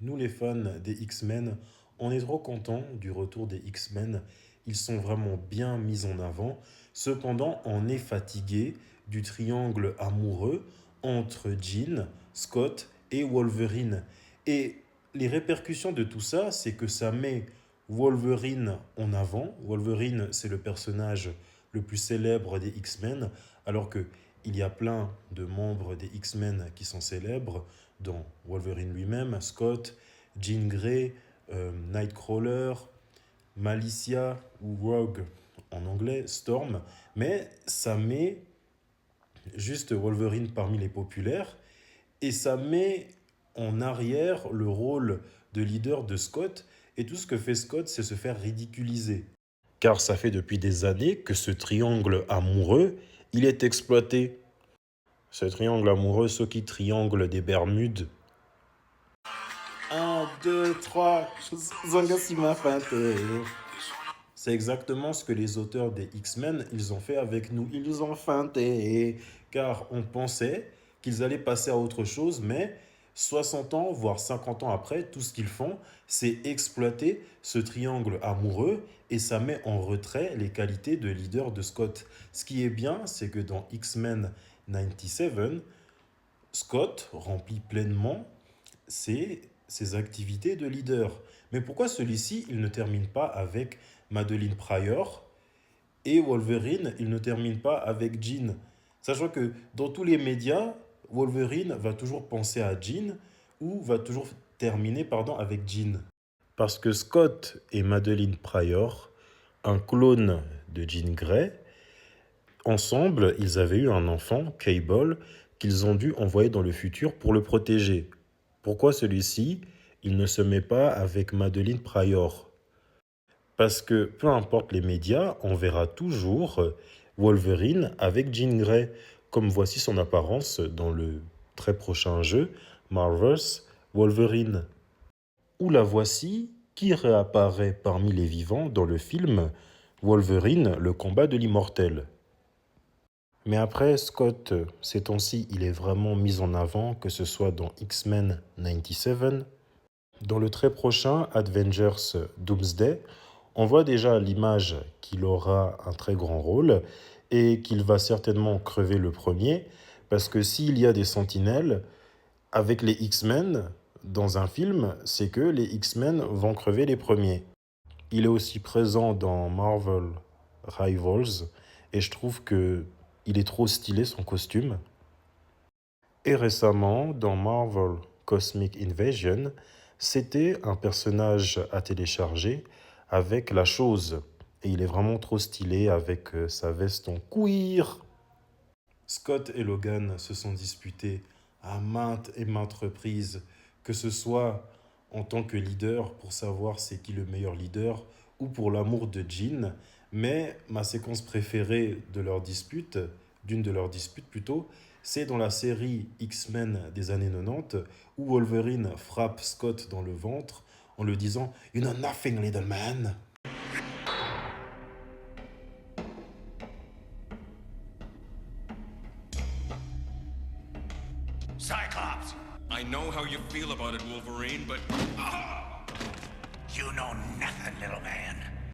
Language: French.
Nous les fans des X-Men, on est trop contents du retour des X-Men. Ils sont vraiment bien mis en avant. Cependant, on est fatigué du triangle amoureux entre Jean, Scott et Wolverine. Et les répercussions de tout ça, c'est que ça met Wolverine en avant. Wolverine, c'est le personnage le plus célèbre des X-Men, alors que il y a plein de membres des X-Men qui sont célèbres, dont Wolverine lui-même, Scott, Jean Grey, Nightcrawler, Malicia ou Rogue en anglais, Storm. Mais ça met juste Wolverine parmi les populaires et ça met en arrière le rôle de leader de Scott. Et tout ce que fait Scott, c'est se faire ridiculiser. Car ça fait depuis des années que ce triangle amoureux, il est exploité. Ce triangle amoureux, ce qui triangle des Bermudes. Un, deux, trois, Zangasima Finte. C'est exactement ce que les auteurs des X-Men, ils ont fait avec nous. Ils ont feinté, car on pensait qu'ils allaient passer à autre chose, mais 60 ans, voire 50 ans après, tout ce qu'ils font, c'est exploiter ce triangle amoureux et ça met en retrait les qualités de leader de Scott. Ce qui est bien, c'est que dans X-Men 97, Scott remplit pleinement ses activités de leader. Mais pourquoi celui-ci, il ne termine pas avec Madeline Pryor et Wolverine, il ne termine pas avec Jean? Sachant que dans tous les médias, Wolverine va toujours penser à Jean ou va toujours terminer avec Jean. Parce que Scott et Madeline Pryor, un clone de Jean Grey, ensemble, ils avaient eu un enfant, Cable, qu'ils ont dû envoyer dans le futur pour le protéger. Pourquoi celui-ci, il ne se met pas avec Madeline Pryor? Parce que peu importe les médias, on verra toujours Wolverine avec Jean Grey, comme voici son apparence dans le très prochain jeu, Marvel's Wolverine. Où la voici qui réapparaît parmi les vivants dans le film Wolverine, le combat de l'immortel. Mais après, Scott, ces temps-ci, il est vraiment mis en avant, que ce soit dans X-Men 97, dans le très prochain Avengers Doomsday, on voit déjà à l'image qu'il aura un très grand rôle et qu'il va certainement crever le premier, parce que s'il y a des sentinelles avec les X-Men dans un film, c'est que les X-Men vont crever les premiers. Il est aussi présent dans Marvel Rivals et je trouve que il est trop stylé son costume. Et récemment, dans Marvel Cosmic Invasion, c'était un personnage à télécharger avec la chose. Et il est vraiment trop stylé avec sa veste en cuir. Scott et Logan se sont disputés à maintes et maintes reprises, que ce soit en tant que leader pour savoir c'est qui le meilleur leader ou pour l'amour de Jean. Mais ma séquence préférée de leur dispute, d'une de leurs disputes plutôt, c'est dans la série X-Men des années 90 où Wolverine frappe Scott dans le ventre en lui disant "You know nothing, little man." Cyclops! I know how you feel about it, Wolverine, but... You know nothing, little man.